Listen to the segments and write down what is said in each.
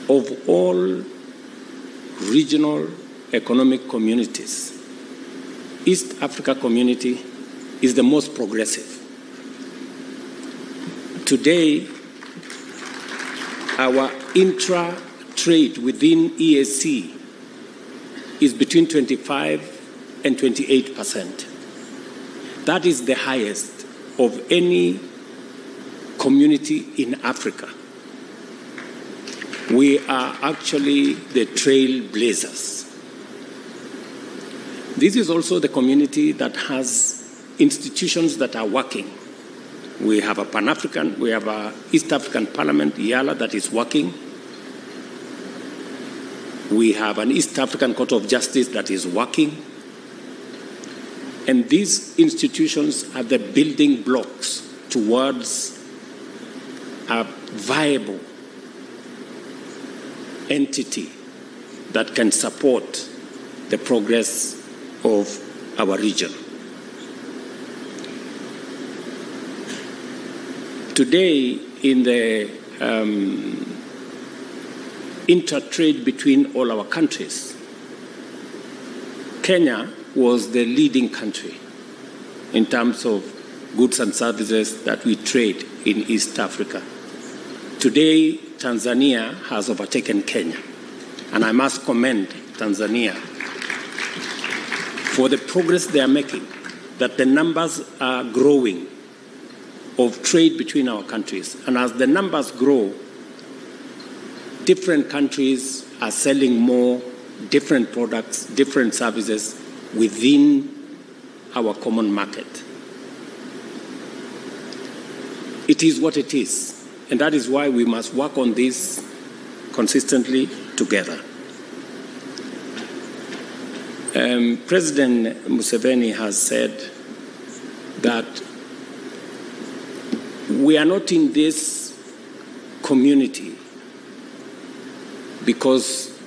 of all regional economic communities, East Africa community is the most progressive. Today, our intra-trade within EAC is between 25 and 28%. That is the highest of any community in Africa. We are actually the trailblazers. This is also the community that has institutions that are working. We have a Pan-African, we have an East African Parliament, IALA, that is working. We have an East African Court of Justice that is working. And these institutions are the building blocks towards a viable entity that can support the progress of our region. Today, in the intratrade between all our countries, Kenya was the leading country in terms of goods and services that we trade in East Africa. Today, Tanzania has overtaken Kenya, and I must commend Tanzania for the progress they are making, that the numbers are growing of trade between our countries. And as the numbers grow, different countries are selling more different products, different services within our common market. It is what it is, and that is why we must work on this consistently together. President Museveni has said that we are not in this community because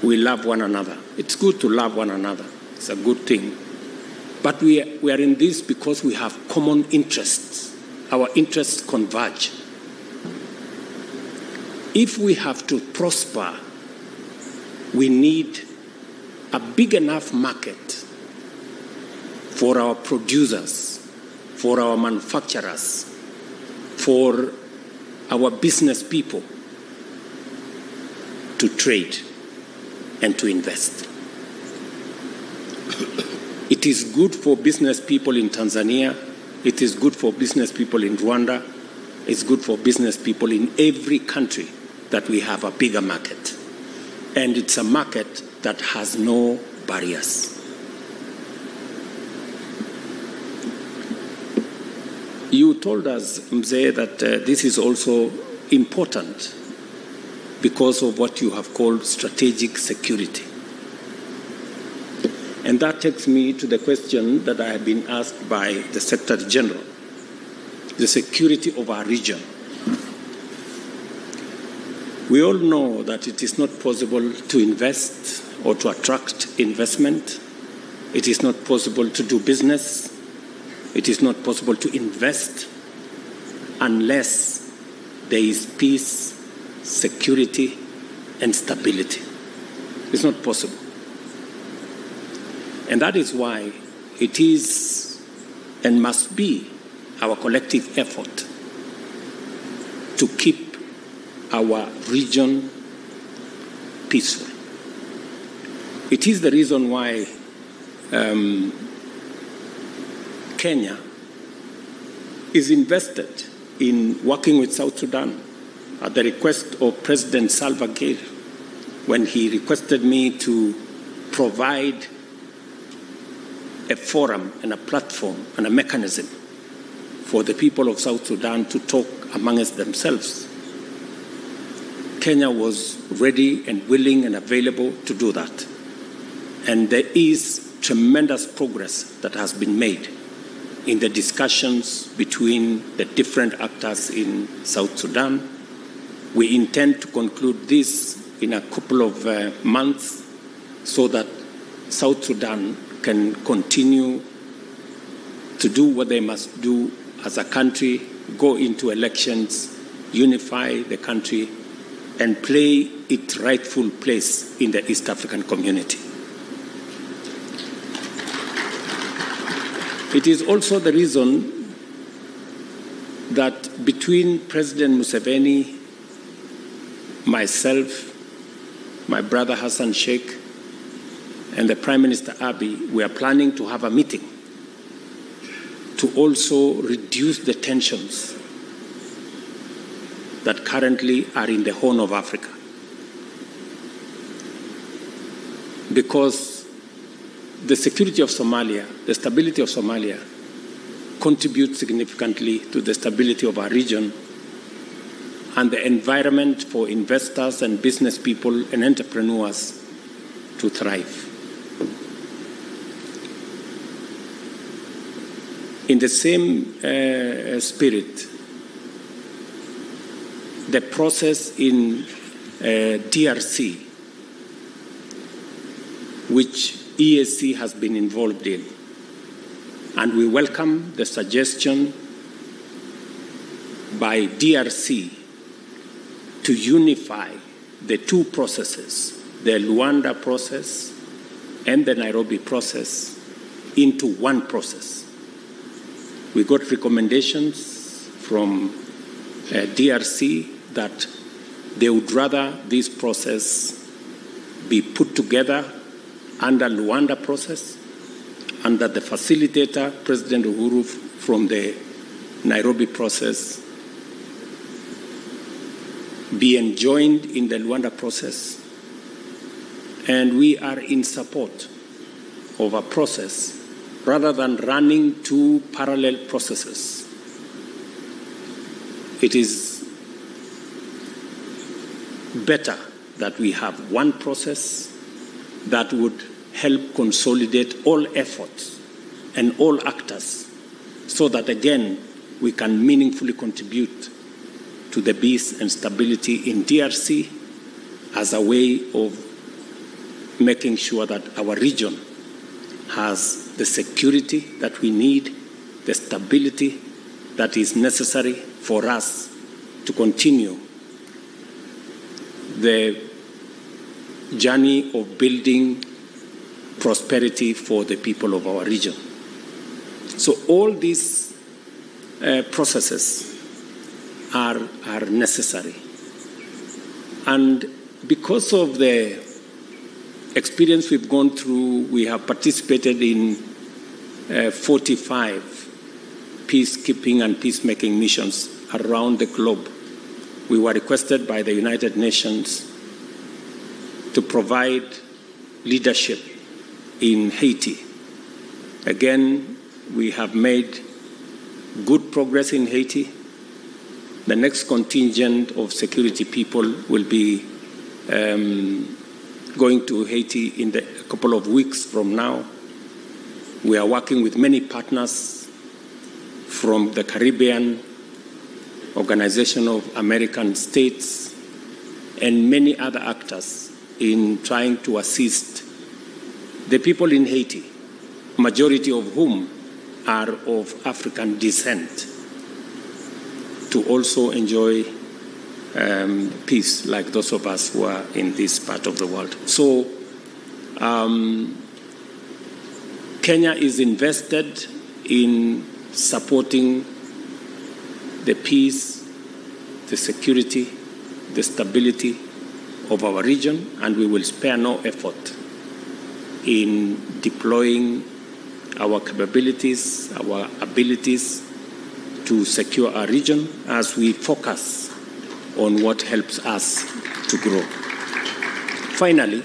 we love one another. It's good to love one another. It's a good thing. But we are in this because we have common interests. Our interests converge. If we have to prosper, we need a big enough market for our producers, for our manufacturers, for our business people to trade and to invest. It is good for business people in Tanzania. It is good for business people in Rwanda. It's good for business people in every country that we have a bigger market. And it's a market that has no barriers. You told us, Mzee, that this is also important because of what you have called strategic security. And that takes me to the question that I have been asked by the Secretary General, the security of our region. We all know that it is not possible to invest or to attract investment. It is not possible to do business. It is not possible to invest unless there is peace, security, and stability. It's not possible. And that is why it is and must be our collective effort to keep our region peaceful. It is the reason why Kenya is invested in working with South Sudan at the request of President Salva Kiir, when he requested me to provide a forum and a platform and a mechanism for the people of South Sudan to talk amongst themselves. Kenya was ready and willing and available to do that. And there is tremendous progress that has been made in the discussions between the different actors in South Sudan. We intend to conclude this in a couple of months so that South Sudan can continue to do what they must do as a country, go into elections, unify the country, and play its rightful place in the East African community. It is also the reason that between President Museveni, myself, my brother Hassan Sheikh, and the Prime Minister Abiy, we are planning to have a meeting to also reduce the tensions that currently are in the Horn of Africa. Because the security of Somalia, the stability of Somalia, contributes significantly to the stability of our region and the environment for investors and business people and entrepreneurs to thrive. In the same spirit, the process in DRC, which EAC has been involved in, and we welcome the suggestion by DRC to unify the two processes, the Luanda process and the Nairobi process, into one process. We got recommendations from DRC that they would rather this process be put together under Luanda process, and that the facilitator, President Uhuru, from the Nairobi process, be enjoined in the Luanda process. And we are in support of a process rather than running two parallel processes. It is better that we have one process that would help consolidate all efforts and all actors so that, again, we can meaningfully contribute to the peace and stability in DRC as a way of making sure that our region has the security that we need, the stability that is necessary for us to continue the journey of building prosperity for the people of our region. So all these processes are necessary. And because of the experience we've gone through, we have participated in 45 peacekeeping and peacemaking missions around the globe. We were requested by the United Nations to provide leadership in Haiti. Again, we have made good progress in Haiti. The next contingent of security people will be going to Haiti in a couple of weeks from now. We are working with many partners from the Caribbean, Organization of American States, and many other actors in trying to assist the people in Haiti, majority of whom are of African descent, to also enjoy peace like those of us who are in this part of the world. So Kenya is invested in supporting the peace, the security, the stability of our region, and we will spare no effort in deploying our capabilities, our abilities to secure our region as we focus on what helps us to grow. Finally,